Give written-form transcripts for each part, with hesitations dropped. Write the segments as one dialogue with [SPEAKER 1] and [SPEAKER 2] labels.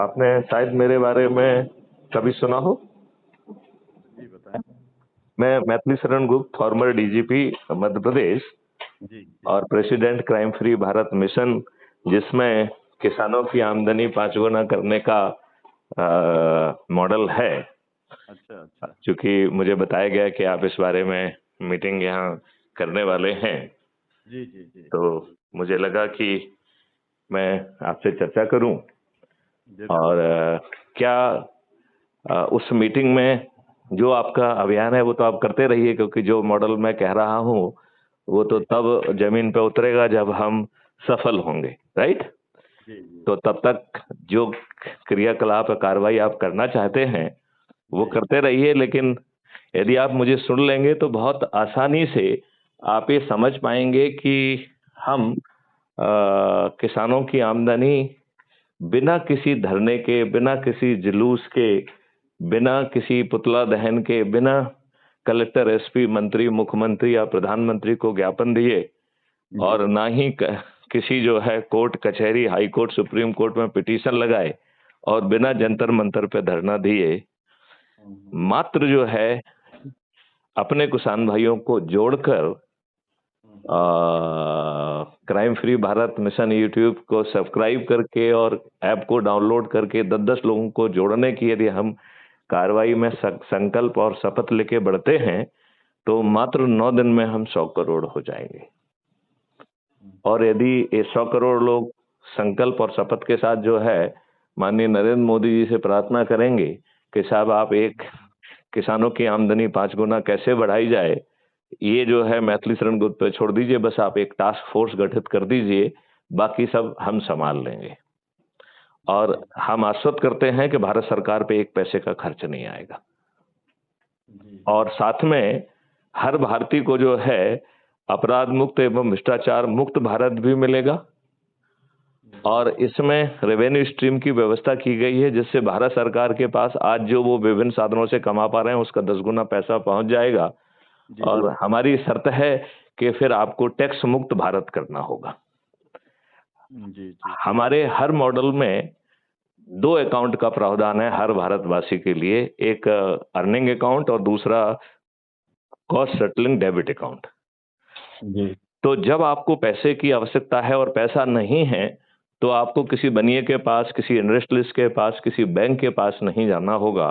[SPEAKER 1] आपने शायद मेरे बारे में कभी सुना हो।
[SPEAKER 2] जी बताएं।
[SPEAKER 1] मैं मैथिली शरण गुप्त, फॉर्मर डीजीपी मध्य प्रदेश
[SPEAKER 2] जी जी।
[SPEAKER 1] और president crime free Bharat mission, जिसमें किसानों की आमदनी 5 गुना करने का मॉडल है।
[SPEAKER 2] अच्छा अच्छा।
[SPEAKER 1] क्योंकि मुझे बताया गया कि आप इस बारे में मीटिंग यहाँ करने वाले हैं,
[SPEAKER 2] जी जी जी।
[SPEAKER 1] तो मुझे लगा कि मैं आपसे चर्चा करूं।
[SPEAKER 2] जरूर
[SPEAKER 1] और
[SPEAKER 2] जरूर।
[SPEAKER 1] क्या उस मीटिंग में जो आपका अभियान है वो तो आप करते रहिए, क्योंकि जो मॉडल मैं कह रहा हूँ वो तो
[SPEAKER 2] जी
[SPEAKER 1] तब जमीन पे उतरेगा जब हम सफल होंगे, राइट।
[SPEAKER 2] जी जी
[SPEAKER 1] तो तब तक जो क्रियाकलाप कार्रवाई आप करना चाहते हैं वो
[SPEAKER 2] जी
[SPEAKER 1] करते रहिए, लेकिन यदि आप मुझे सुन लेंगे तो बहुत आसानी से आप ये समझ पाएंगे कि हम किसानों की आमदनी बिना किसी धरने के, बिना किसी जुलूस के, बिना किसी पुतला दहन के, बिना कलेक्टर, एसपी, मंत्री, मुख्यमंत्री या प्रधानमंत्री को ज्ञापन दिए,
[SPEAKER 2] जी।
[SPEAKER 1] और ना ही किसी जो है कोर्ट कचहरी, हाई कोर्ट, सुप्रीम कोर्ट में पिटीशन लगाए, और बिना जंतर मंतर पे धरना दिए,
[SPEAKER 2] हम्म,
[SPEAKER 1] मात्र जो है अपने किसान भाइयों को जोड़कर
[SPEAKER 2] hmm,
[SPEAKER 1] crime free Bharat mission YouTube को सब्सक्राइब करके और ऐप को डाउनलोड करके 10-10 लोगों को जोड़ने की यदि हम कार्रवाई में संकल्प और शपथ लेके बढ़ते हैं, तो मात्र 9 दिन में हम 100 करोड़ हो जाएंगे। और यदि ये 100 करोड़ लोग संकल्प और शपथ के साथ जो है माननीय नरेंद्र मोदी जी से प्रार्थना करेंगे कि साहब आप एक किसानों की आमदनी 5 गुना कैसे बढ़ाई जाए, ये जो है मैथिली शरण गुप्त पे छोड़ दीजिए, बस आप एक टास्क फोर्स गठित कर दीजिए, बाकी सब हम संभाल लेंगे। और
[SPEAKER 2] जी
[SPEAKER 1] हम आश्वस्त करते हैं कि भारत सरकार पे एक पैसे का खर्च नहीं आएगा।
[SPEAKER 2] जी जी।
[SPEAKER 1] और साथ में हर भारतीय को जो है अपराध मुक्त एवं भ्रष्टाचार मुक्त भारत भी मिलेगा। और इसमें रेवेन्यू स्ट्रीम की व्यवस्था की गई है, जिससे भारत सरकार के पास आज जो वो विभिन्न साधनों से कमा पा रहे हैं उसका 10 गुना पैसा पहुंच जाएगा।
[SPEAKER 2] जी
[SPEAKER 1] और हमारी शर्त है कि फिर आपको टैक्स मुक्त भारत करना होगा।
[SPEAKER 2] जी जी।
[SPEAKER 1] हमारे हर मॉडल में 2 अकाउंट का प्रावधान है हर भारतवासी के लिए, एक अर्निंग अकाउंट और दूसरा कॉस्ट सेटलिंग डेबिट अकाउंट।
[SPEAKER 2] जी
[SPEAKER 1] तो जब आपको पैसे की आवश्यकता है और पैसा नहीं है, तो आपको किसी बनिए के पास, किसी इन्वेस्टलिस्ट के पास, किसी बैंक के पास नहीं जाना होगा।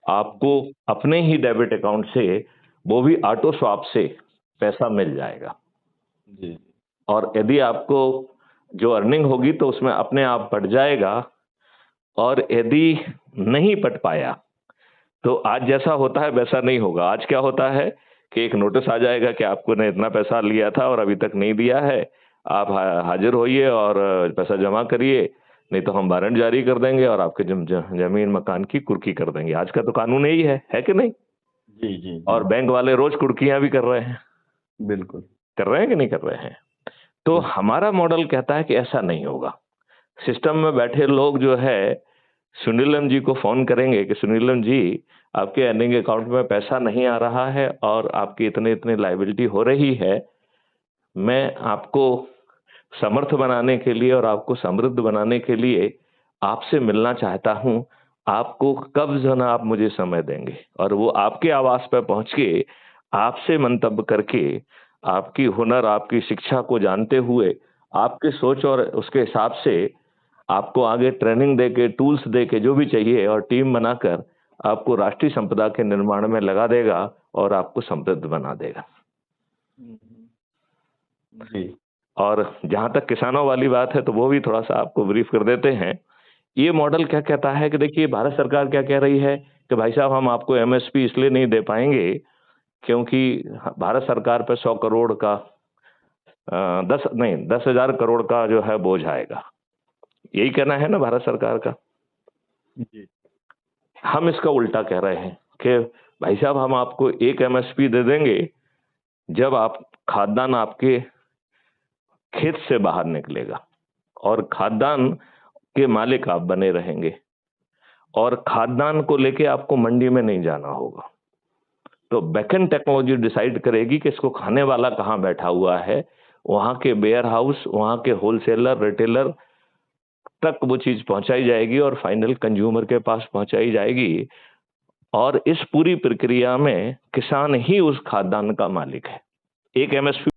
[SPEAKER 1] आपको अपने ही डेबिट अकाउंट से, वो भी ऑटो स्वैप से, पैसा मिल जाएगा।
[SPEAKER 2] जी
[SPEAKER 1] और यदि आपको जो अर्निंग होगी तो उसमें अपने आप पट जाएगा। और यदि नहीं पट पाया तो आज जैसा होता है वैसा नहीं होगा। आज क्या होता है कि एक नोटिस आ जाएगा कि आपको ने इतना पैसा लिया था और अभी तक नहीं दिया है, आप हाजिर होइए और पैसा जमा करिए, नहीं तो हम वारंट जारी कर देंगे और आपके जमीन मकान की कुर्की कर देंगे। आज का तो कानून यही है कि नहीं।
[SPEAKER 2] जी जी जी।
[SPEAKER 1] और बैंक वाले रोज कुर्कियां भी कर रहे हैं।
[SPEAKER 2] बिल्कुल
[SPEAKER 1] कर रहे हैं कि नहीं कर रहे हैं। तो
[SPEAKER 2] बिल्कुल।
[SPEAKER 1] हमारा मॉडल कहता है कि ऐसा नहीं होगा। सिस्टम में बैठे लोग जो है सुनीलम जी को फोन करेंगे कि सुनीलम जी, आपके अर्निंग अकाउंट में पैसा नहीं आ रहा है और आपकी इतने इतने लाइबिलिटी हो रही है। मैं आपको समर्थ बनाने के लिए और आपको समृद्ध बनाने के लिए आपसे मिलना चाहता हूं। आपको कब जना आप मुझे समय देंगे, और वो आपके आवास पर पहुंच के आपसे मंतव्य करके, आपकी हुनर, आपकी शिक्षा को जानते हुए, आपकी सोच और उसके हिसाब से आपको आगे ट्रेनिंग देके, टूल्स देके, जो भी चाहिए, और टीम बनाकर आपको राष्ट्रीय संपदा के निर्माण में लगा देगा और आपको समृद्ध बना देगा।
[SPEAKER 2] जी
[SPEAKER 1] और जहां तक किसानों वाली बात है तो वो भी थोड़ा सा आपको ब्रीफ कर देते हैं। ये मॉडल क्या कहता है कि देखिए, भारत सरकार क्या कह रही है कि भाई साहब हम आपको एमएसपी इसलिए नहीं दे पाएंगे क्योंकि भारत सरकार पे 100 करोड़ का 10,000 करोड़ का जो है बोझ आएगा। यही कहना है ना भारत सरकार का।
[SPEAKER 2] जी
[SPEAKER 1] हम इसका उल्टा कह रहे हैं कि भाई साहब हम आपको एक एमएसपी दे देंगे जब आप खाद्यान्न आपके खेत से बाहर निकलेगा, और खाद्यान्न के मालिक आप बने रहेंगे, और खाद्यान्न को लेके आपको मंडी में नहीं जाना होगा। तो बैकएंड टेक्नोलॉजी डिसाइड करेगी कि इसको खाने वाला कहां बैठा हुआ है। वहां के वेयर हाउस, वहां के होलसेलर, रिटेलर तक वो चीज पहुंचाई जाएगी और फाइनल कंज्यूमर के पास पहुंचाई जाएगी। और इस पूरी प्रक्रिया में किसान ही उस खाद्यान्न का मालिक है। एक एमएसपी